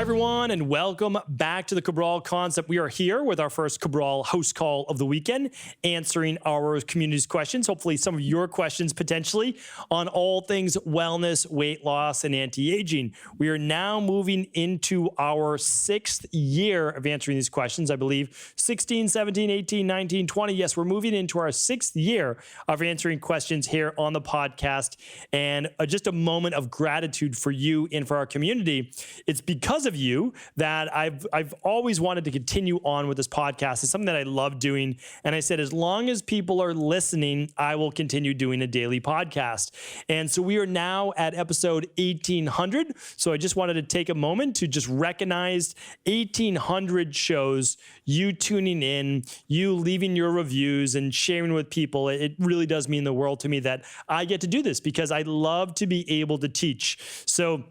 everyone, and welcome back to the Cabral Concept. We are here with our first Cabral HouseCall of the weekend, answering our community's questions, hopefully some of your questions potentially, on all things wellness, weight loss, and anti-aging. We are now moving into our 6th year of answering these questions, I believe. 16, 17, 18, 19, 20. Yes, we're moving into our 6th year of answering questions here on the podcast. And just a moment of gratitude for you and for our community. It's because of you that I've always wanted to continue on with this podcast. It's something that I love doing. And I said, as long as people are listening, I will continue doing a daily podcast. And so we are now at episode 1800. So I just wanted to take a moment to just recognize 1800 shows, you tuning in, you leaving your reviews and sharing with people. It really does mean the world to me that I get to do this because I love to be able to teach. So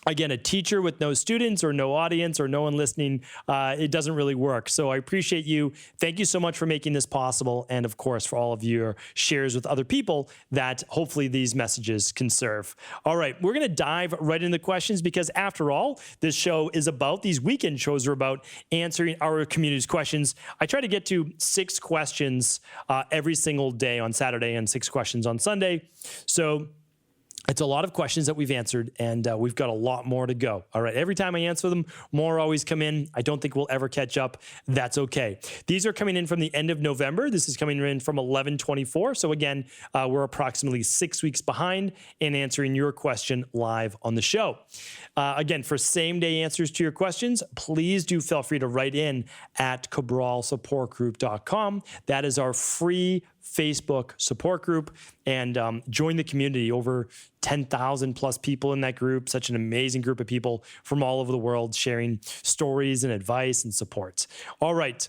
again, a teacher with no students or no audience or no one listening, it doesn't really work. So I appreciate you. Thank you so much for making this possible. And of course, for all of your shares with other people that hopefully these messages can serve. All right, we're going to dive right into the questions because after all, this show is about, these weekend shows are about answering our community's questions. I try to get to 6 questions every single day on Saturday and 6 questions on Sunday. So it's a lot of questions that we've answered, and we've got a lot more to go. All right, every time I answer them, more always come in. I don't think we'll ever catch up. That's okay. These are coming in from the end of November. This is coming in from 11/24. So again, we're approximately 6 weeks behind in answering your question live on the show. Again, for same-day answers to your questions, please do feel free to write in at cabralsupportgroup.com. That is our free Facebook support group, and join the community. Over 10,000 plus people in that group. Such an amazing group of people from all over the world sharing stories and advice and support. All right.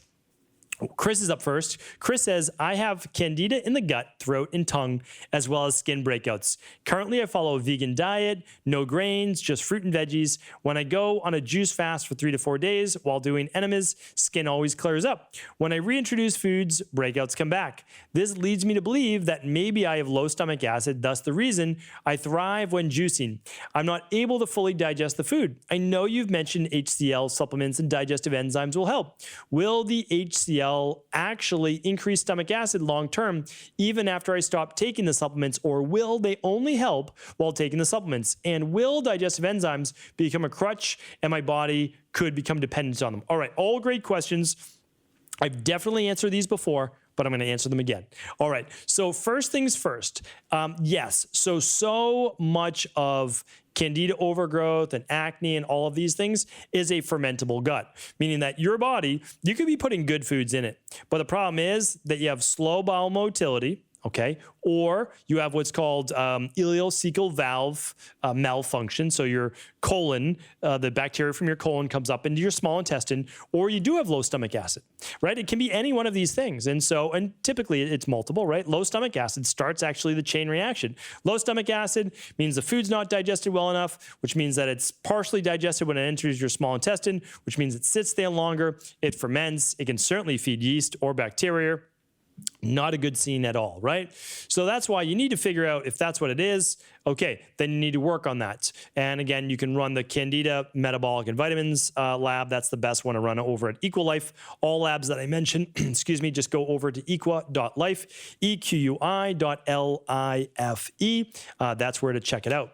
Chris is up first. Chris says, I have candida in the gut, throat, and tongue, as well as skin breakouts. Currently, I follow a vegan diet, no grains, just fruit and veggies. When I go on a juice fast for 3 to 4 days while doing enemas, skin always clears up. When I reintroduce foods, breakouts come back. This leads me to believe that maybe I have low stomach acid, thus the reason I thrive when juicing. I'm not able to fully digest the food. I know you've mentioned HCl supplements and digestive enzymes will help. Will the HCl actually increase stomach acid long-term, even after I stop taking the supplements, or will they only help while taking the supplements? And will digestive enzymes become a crutch and my body could become dependent on them? All right, all great questions. I've definitely answered these before, but I'm going to answer them again. All right. So first things first. Yes. So much of candida overgrowth and acne and all of these things is a fermentable gut, meaning that your body, you could be putting good foods in it. But the problem is that you have slow bowel motility, okay? Or you have what's called ileocecal valve malfunction. So your colon, the bacteria from your colon comes up into your small intestine, or you do have low stomach acid, right? It can be any one of these things. And typically it's multiple, right? Low stomach acid starts actually the chain reaction. Low stomach acid means the food's not digested well enough, which means that it's partially digested when it enters your small intestine, which means it sits there longer, it ferments, it can certainly feed yeast or bacteria. Not a good scene at all, right? So that's why you need to figure out if that's what it is. Okay, then you need to work on that. And again, you can run the Candida Metabolic and Vitamins lab. That's the best one to run over at Equilife. All labs that I mentioned, excuse me, just go over to equi.life, EQUI.LIFE. That's where to check it out.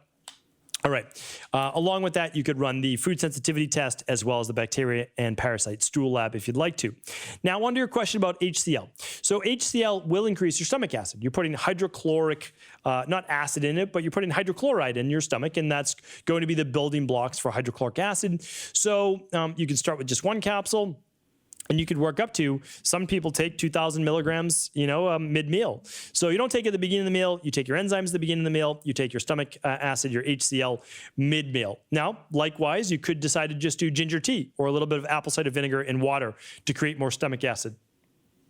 All right. Along with that, you could run the food sensitivity test as well as the bacteria and parasite stool lab if you'd like to. Now, on to your question about HCl. So HCl will increase your stomach acid. You're putting hydrochloric, not acid in it, but you're putting hydrochloride in your stomach, and that's going to be the building blocks for hydrochloric acid. So you can start with just 1 capsule. And you could work up to, some people take 2,000 milligrams, mid-meal. So you don't take it at the beginning of the meal. You take your enzymes at the beginning of the meal. You take your stomach acid, your HCl, mid-meal. Now, likewise, you could decide to just do ginger tea or a little bit of apple cider vinegar and water to create more stomach acid.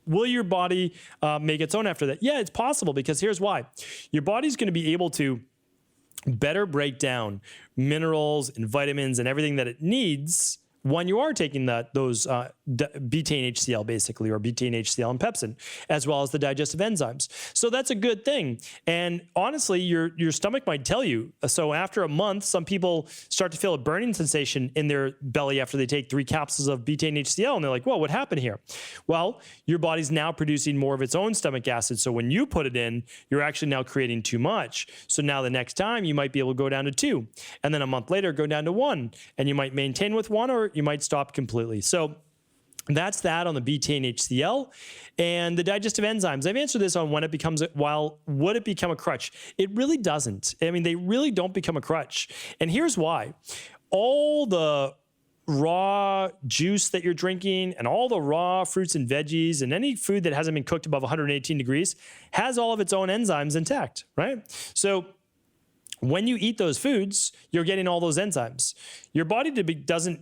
Will your body make its own after that? Yeah, it's possible, because here's why. Your body's going to be able to better break down minerals and vitamins and everything that it needs when you are taking those betaine HCl basically, or betaine HCl and pepsin, as well as the digestive enzymes. So that's a good thing. And honestly, your stomach might tell you. So after a month, some people start to feel a burning sensation in their belly after they take 3 capsules of betaine HCl, and they're like, whoa, what happened here? Well, your body's now producing more of its own stomach acid. So when you put it in, you're actually now creating too much. So now the next time you might be able to go down to 2, and then a month later go down to 1, and you might maintain with 1, or you might stop completely. So that's that on the betaine HCl. And the digestive enzymes, I've answered this on would it become a crutch? It really doesn't. I mean, they really don't become a crutch. And here's why. All the raw juice that you're drinking and all the raw fruits and veggies and any food that hasn't been cooked above 118 degrees has all of its own enzymes intact, right? So when you eat those foods, you're getting all those enzymes. Your body doesn't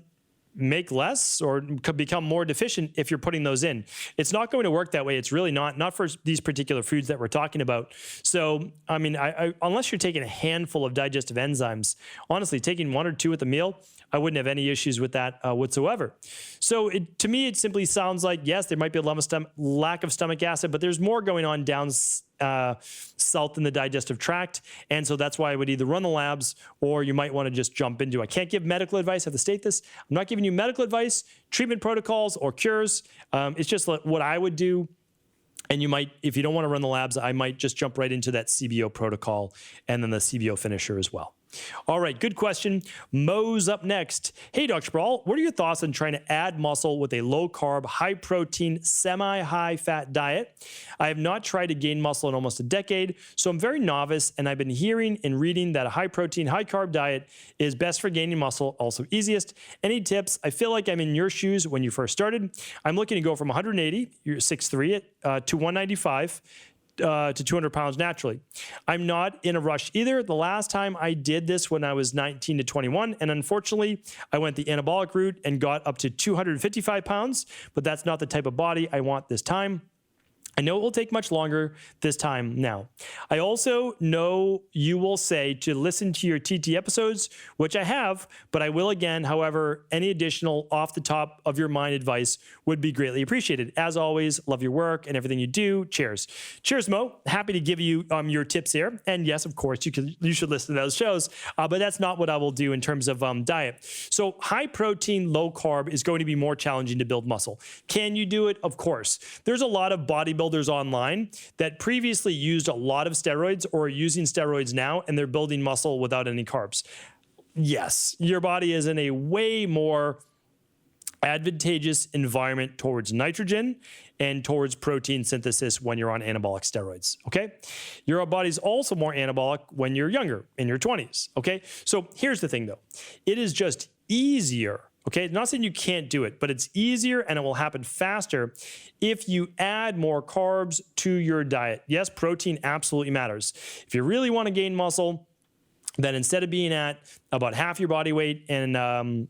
make less or could become more deficient if you're putting those in. It's not going to work that way. It's really not for these particular foods that we're talking about. So, I mean, unless you're taking a handful of digestive enzymes, honestly, taking 1 or 2 with a meal, I wouldn't have any issues with that whatsoever. So to me, it simply sounds like, yes, there might be a lack of stomach acid, but there's more going on down south in the digestive tract. And so that's why I would either run the labs, or you might want to just jump into. I can't give medical advice. I have to state this. I'm not giving you medical advice, treatment protocols, or cures. It's just what I would do. And you might, if you don't want to run the labs, I might just jump right into that CBO protocol and then the CBO finisher as well. All right, good question. Mo's up next. Hey, Dr. Cabral, what are your thoughts on trying to add muscle with a low-carb, high-protein, semi-high-fat diet? I have not tried to gain muscle in almost a decade, so I'm very novice, and I've been hearing and reading that a high-protein, high-carb diet is best for gaining muscle, also easiest. Any tips? I feel like I'm in your shoes when you first started. I'm looking to go from 180, you're 6'3", to 195, to 200 pounds naturally. I'm not in a rush either. The last time I did this when I was 19 to 21, and unfortunately, I went the anabolic route and got up to 255 pounds, but that's not the type of body I want this time. I know it will take much longer this time now. I also know you will say to listen to your TT episodes, which I have, but I will again. However, any additional off the top of your mind advice would be greatly appreciated. As always, love your work and everything you do. Cheers. Cheers, Mo. Happy to give you your tips here. And yes, of course, you should listen to those shows, but that's not what I will do in terms of diet. So high protein, low carb is going to be more challenging to build muscle. Can you do it? Of course. There's a lot of bodybuilders online that previously used a lot of steroids or are using steroids now, and they're building muscle without any carbs. Yes, your body is in a way more advantageous environment towards nitrogen and towards protein synthesis when you're on anabolic steroids, okay? Your body's also more anabolic when you're younger, in your 20s, okay? So here's the thing though. It is just easier. Okay, not saying you can't do it, but it's easier and it will happen faster if you add more carbs to your diet. Yes, protein absolutely matters. If you really want to gain muscle, then instead of being at about half your body weight and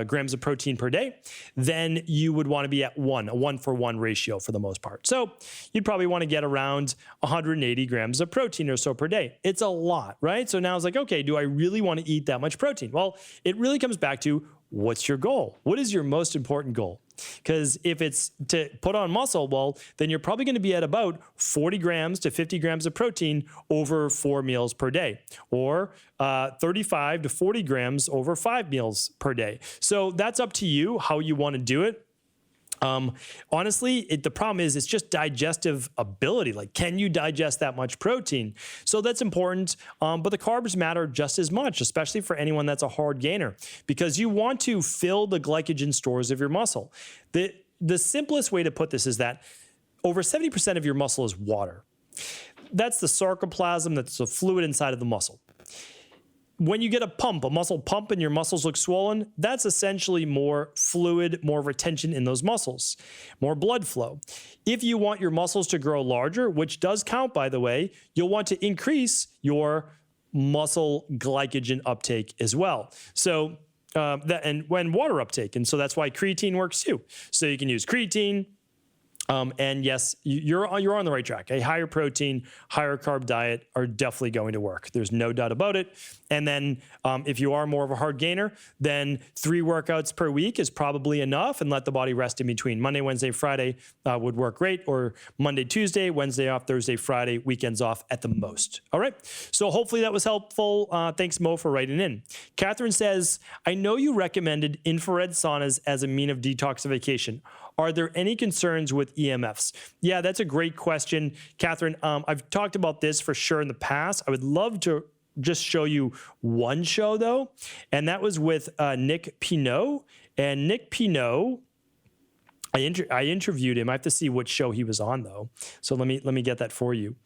grams of protein per day, then you would want to be at a 1-for-1 ratio for the most part. So you'd probably want to get around 180 grams of protein or so per day. It's a lot, right? So now it's like, okay, do I really want to eat that much protein? Well, it really comes back to what's your goal? What is your most important goal? Because if it's to put on muscle, well, then you're probably going to be at about 40 grams to 50 grams of protein over 4 meals per day, or 35 to 40 grams over 5 meals per day. So that's up to you how you want to do it. Honestly, the problem is it's just digestive ability. Like, can you digest that much protein? So that's important. But the carbs matter just as much, especially for anyone that's a hard gainer, because you want to fill the glycogen stores of your muscle. The simplest way to put this is that over 70% of your muscle is water. That's the sarcoplasm, that's the fluid inside of the muscle. When you get a muscle pump and your muscles look swollen, that's essentially more fluid, more retention in those muscles, more blood flow. If you want your muscles to grow larger, which does count, by the way, you'll want to increase your muscle glycogen uptake as well. So, and when water uptake. And so that's why creatine works too. So you can use creatine, And yes, you're on the right track. A higher protein, higher carb diet are definitely going to work. There's no doubt about it. And then if you are more of a hard gainer, then 3 workouts per week is probably enough, and let the body rest in between. Monday, Wednesday, Friday would work great, or Monday, Tuesday, Wednesday off, Thursday, Friday, weekends off at the most. All right. So hopefully that was helpful. Thanks, Mo, for writing in. Catherine says, I know you recommended infrared saunas as a mean of detoxification. Are there any concerns with EMFs? Yeah, that's a great question, Catherine. I've talked about this for sure in the past. I would love to just show you one show, though, and that was with Nick Pinot. And Nick Pinot, I interviewed him. I have to see what show he was on, though. So let me get that for you.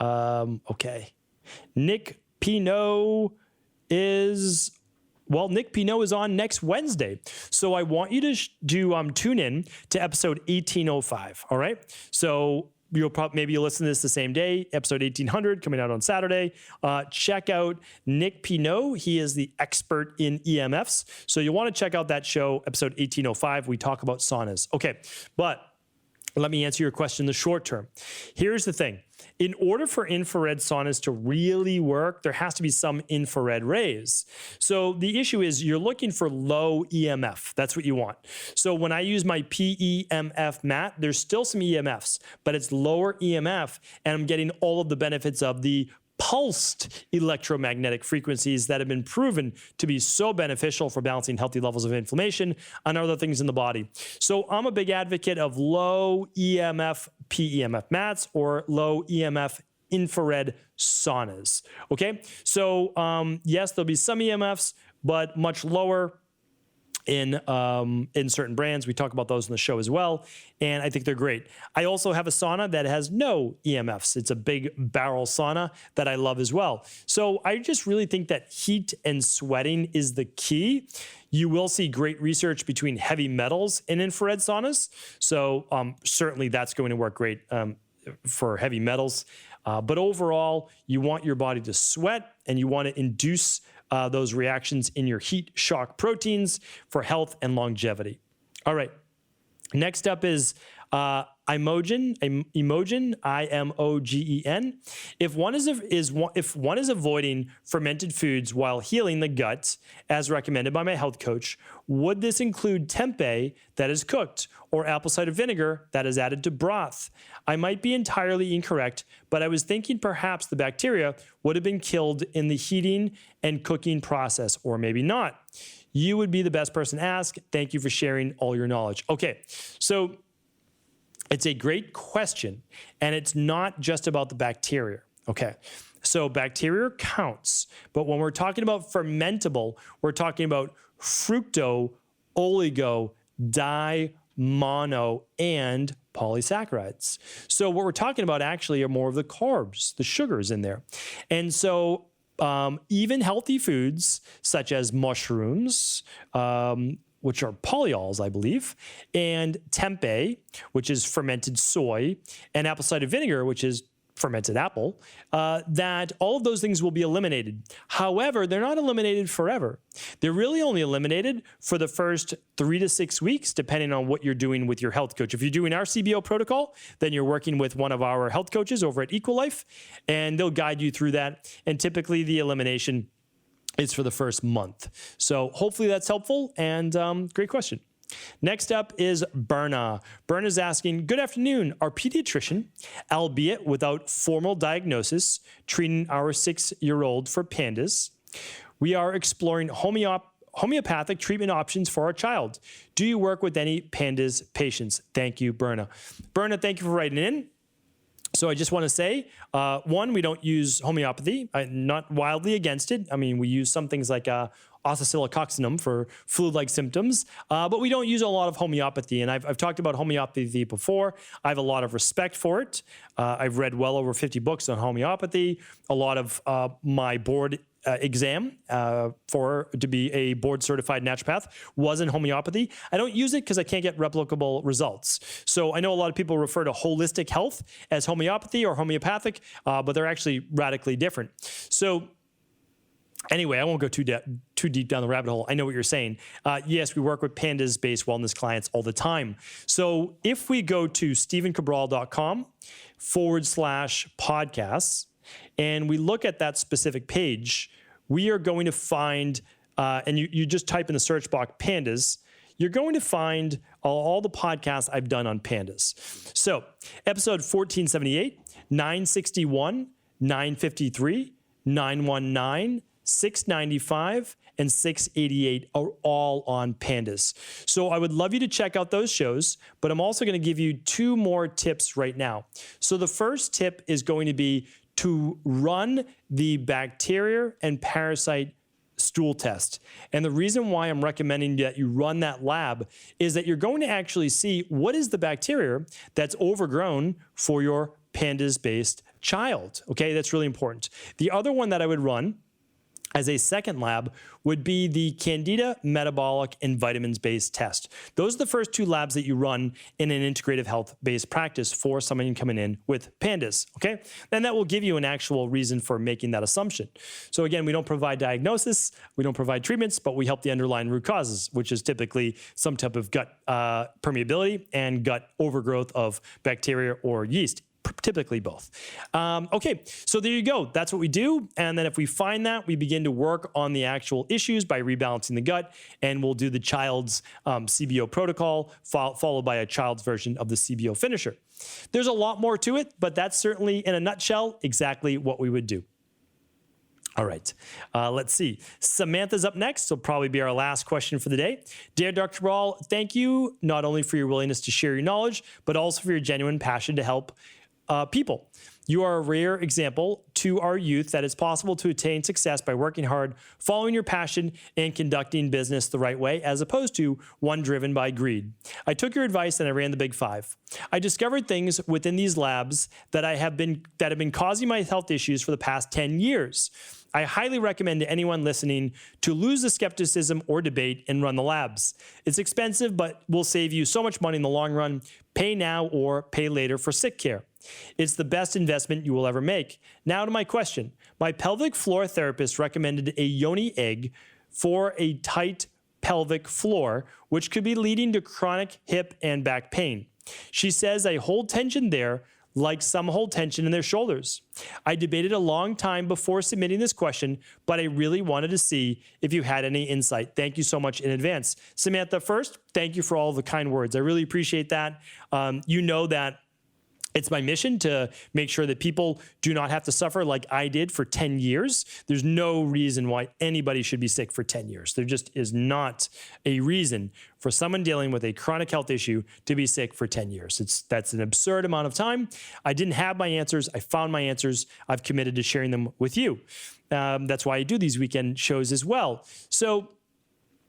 Okay. Nick Pinot is... Well, Nick Pinot is on next Wednesday. So I want you to tune in to episode 1805, all right? So maybe you'll listen to this the same day, episode 1800 coming out on Saturday. Check out Nick Pinot. He is the expert in EMFs. So you'll want to check out that show, episode 1805. We talk about saunas. Okay, but let me answer your question in the short term. Here's the thing. In order for infrared saunas to really work, there has to be some infrared rays. So the issue is you're looking for low EMF. That's what you want. So when I use my PEMF mat, there's still some EMFs, but it's lower EMF, and I'm getting all of the benefits of the pulsed electromagnetic frequencies that have been proven to be so beneficial for balancing healthy levels of inflammation and other things in the body. So I'm a big advocate of low EMF PEMF mats or low EMF infrared saunas. Okay, so yes, there'll be some EMFs, but much lower in certain brands. We talk about those in the show as well, and I think they're great. I also have a sauna that has no EMFs. It's a big barrel sauna that I love as well. So I just really think that heat and sweating is the key. You will see great research between heavy metals and infrared saunas. So certainly that's going to work great for heavy metals. But overall, you want your body to sweat, and you want to induce those reactions in your heat shock proteins for health and longevity. All right. Next up is Imogen, IMOGEN. If one is avoiding fermented foods while healing the gut, as recommended by my health coach, would this include tempeh that is cooked or apple cider vinegar that is added to broth? I might be entirely incorrect, but I was thinking perhaps the bacteria would have been killed in the heating and cooking process, or maybe not. You would be the best person to ask. Thank you for sharing all your knowledge. Okay, so it's a great question, and it's not just about the bacteria, okay? So bacteria counts, but when we're talking about fermentable, we're talking about fructo, oligo, di, mono, and polysaccharides. So what we're talking about actually are more of the carbs, the sugars in there. And so even healthy foods such as mushrooms, which are polyols, I believe, and tempeh, which is fermented soy, and apple cider vinegar, which is fermented apple, that all of those things will be eliminated. However, they're not eliminated forever. They're really only eliminated for the first 3 to 6 weeks, depending on what you're doing with your health coach. If you're doing our CBO protocol, then you're working with one of our health coaches over at Equalife, and they'll guide you through that. And typically the elimination is for the first month. So hopefully that's helpful, and great question. Next up is Berna. Berna's asking, good afternoon. Our pediatrician, albeit without formal diagnosis, treating our 6-year-old for PANDAS. We are exploring homeopathic treatment options for our child. Do you work with any PANDAS patients? Thank you, Berna. Berna, thank you for writing in. So I just want to say, one, we don't use homeopathy. I'm not wildly against it. I mean, we use some things like oscillococcinum for flu-like symptoms, but we don't use a lot of homeopathy. And I've talked about homeopathy before. I have a lot of respect for it. I've read well over 50 books on homeopathy. A lot of my board exam to be a board certified naturopath was in homeopathy. I don't use it because I can't get replicable results. So I know a lot of people refer to holistic health as homeopathy or homeopathic, but they're actually radically different. So Anyway, I won't go too deep down the rabbit hole. I know what you're saying. Yes, we work with PANDAS-based wellness clients all the time. So if we go to stephencabral.com/podcasts and we look at that specific page, we are going to find, and you just type in the search box PANDAS, you're going to find all the podcasts I've done on PANDAS. So episode 1478, 961, 953, 919, 695, and 688 are all on PANDAS. So I would love you to check out those shows, but I'm also going to give you 2 more tips right now. So the first tip is going to be to run the bacteria and parasite stool test. And the reason why I'm recommending that you run that lab is that you're going to actually see what is the bacteria that's overgrown for your PANDAS-based child. Okay, that's really important. The other one that I would run as a second lab would be the Candida metabolic and vitamins-based test. Those are the first 2 labs that you run in an integrative health-based practice for someone coming in with PANDAS, okay? And that will give you an actual reason for making that assumption. So again, we don't provide diagnosis, we don't provide treatments, but we help the underlying root causes, which is typically some type of gut permeability and gut overgrowth of bacteria or yeast. Typically both. Okay, so there you go. That's what we do. And then if we find that, we begin to work on the actual issues by rebalancing the gut, and we'll do the child's CBO protocol, followed by a child's version of the CBO finisher. There's a lot more to it, but that's certainly, in a nutshell, exactly what we would do. All right, let's see. Samantha's up next. So probably be our last question for the day. Dear Dr. Cabral, thank you not only for your willingness to share your knowledge, but also for your genuine passion to help people. You are a rare example to our youth that it's possible to attain success by working hard, following your passion, and conducting business the right way, as opposed to one driven by greed. I took your advice and I ran the Big 5. I discovered things within these labs that have been causing my health issues for the past 10 years. I highly recommend to anyone listening to lose the skepticism or debate and run the labs. It's expensive, but will save you so much money in the long run. Pay now or pay later for sick care. It's the best investment you will ever make. Now to my question. My pelvic floor therapist recommended a Yoni Egg for a tight pelvic floor, which could be leading to chronic hip and back pain. She says I hold tension there, like some hold tension in their shoulders. I debated a long time before submitting this question, but I really wanted to see if you had any insight. Thank you so much in advance. Samantha, first, thank you for all the kind words. I really appreciate that. You know that it's my mission to make sure that people do not have to suffer like I did for 10 years. There's no reason why anybody should be sick for 10 years. There just is not a reason for someone dealing with a chronic health issue to be sick for 10 years. That's an absurd amount of time. I didn't have my answers. I found my answers. I've committed to sharing them with you. That's why I do these weekend shows as well. So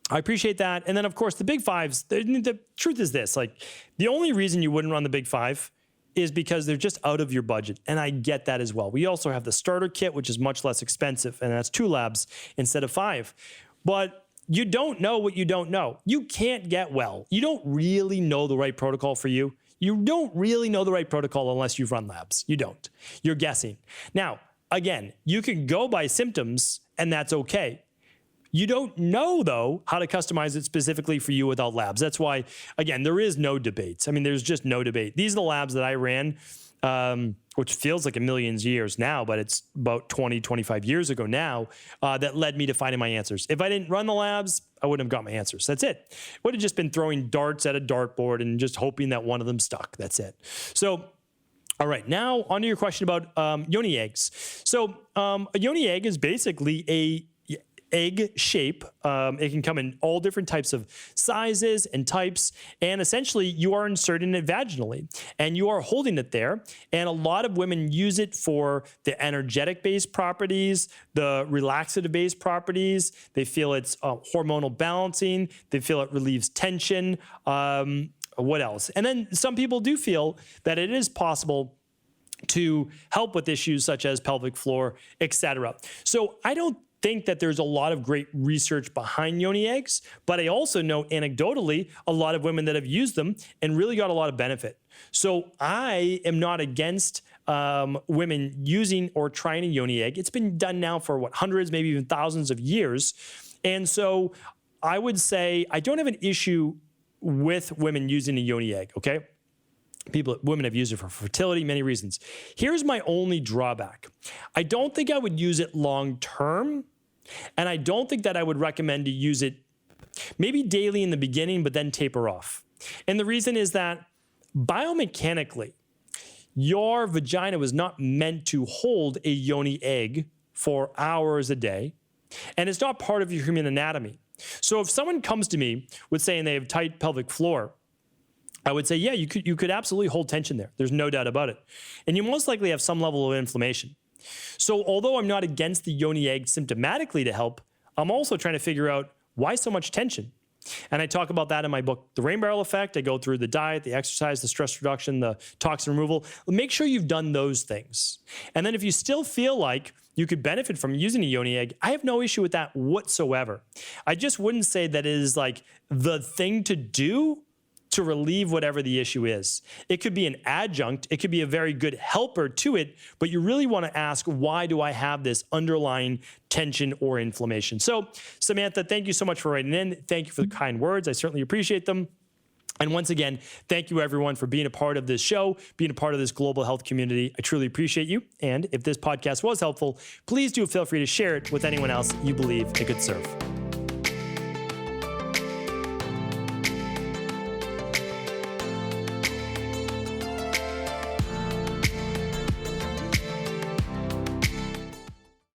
I appreciate that. And then, of course, the Big 5s, the truth is this, like the only reason you wouldn't run the Big 5 is because they're just out of your budget. And I get that as well. We also have the starter kit, which is much less expensive, and that's 2 labs instead of 5. But you don't know what you don't know. You can't get well. You don't really know the right protocol for you. You don't really know the right protocol unless you've run labs. You don't. You're guessing. Now, again, you can go by symptoms, and that's okay. You don't know, though, how to customize it specifically for you without labs. That's why, again, there is no debates. I mean, there's just no debate. These are the labs that I ran, which feels like a million years now, but it's about 20, 25 years ago now, that led me to finding my answers. If I didn't run the labs, I wouldn't have got my answers. That's it. I would have just been throwing darts at a dartboard and just hoping that one of them stuck. That's it. So, all right, now on to your question about Yoni eggs. So a Yoni egg is basically a egg shape. It can come in all different types of sizes and types, and essentially you are inserting it vaginally and you are holding it there. And a lot of women use it for the energetic based properties, the relaxative based properties. They feel it's hormonal balancing. They feel it relieves tension. What else? And then some people do feel that it is possible to help with issues such as pelvic floor, etc. So I don't think that there's a lot of great research behind Yoni eggs, but I also know anecdotally a lot of women that have used them and really got a lot of benefit. So I am not against women using or trying a Yoni egg. It's been done now for hundreds, maybe even thousands of years. And so I would say I don't have an issue with women using a Yoni egg, okay? Women have used it for fertility, many reasons. Here's my only drawback. I don't think I would use it long term, and I don't think that I would recommend to use it maybe daily in the beginning, but then taper off. And the reason is that biomechanically, your vagina was not meant to hold a Yoni egg for hours a day, and it's not part of your human anatomy. So if someone comes to me with saying they have tight pelvic floor, I would say, yeah, you could absolutely hold tension there. There's no doubt about it. And you most likely have some level of inflammation. So although I'm not against the Yoni egg symptomatically to help, I'm also trying to figure out why so much tension. And I talk about that in my book, The Rain Barrel Effect. I go through the diet, the exercise, the stress reduction, the toxin removal. Make sure you've done those things. And then if you still feel like you could benefit from using a Yoni egg, I have no issue with that whatsoever. I just wouldn't say that it is like the thing to do to relieve whatever the issue is. It could be an adjunct. It could be a very good helper to it, but you really want to ask, why do I have this underlying tension or inflammation? So, Samantha, thank you so much for writing in. Thank you for the kind words. I certainly appreciate them. And once again, thank you everyone for being a part of this show, being a part of this global health community. I truly appreciate you. And if this podcast was helpful, please do feel free to share it with anyone else you believe it could serve.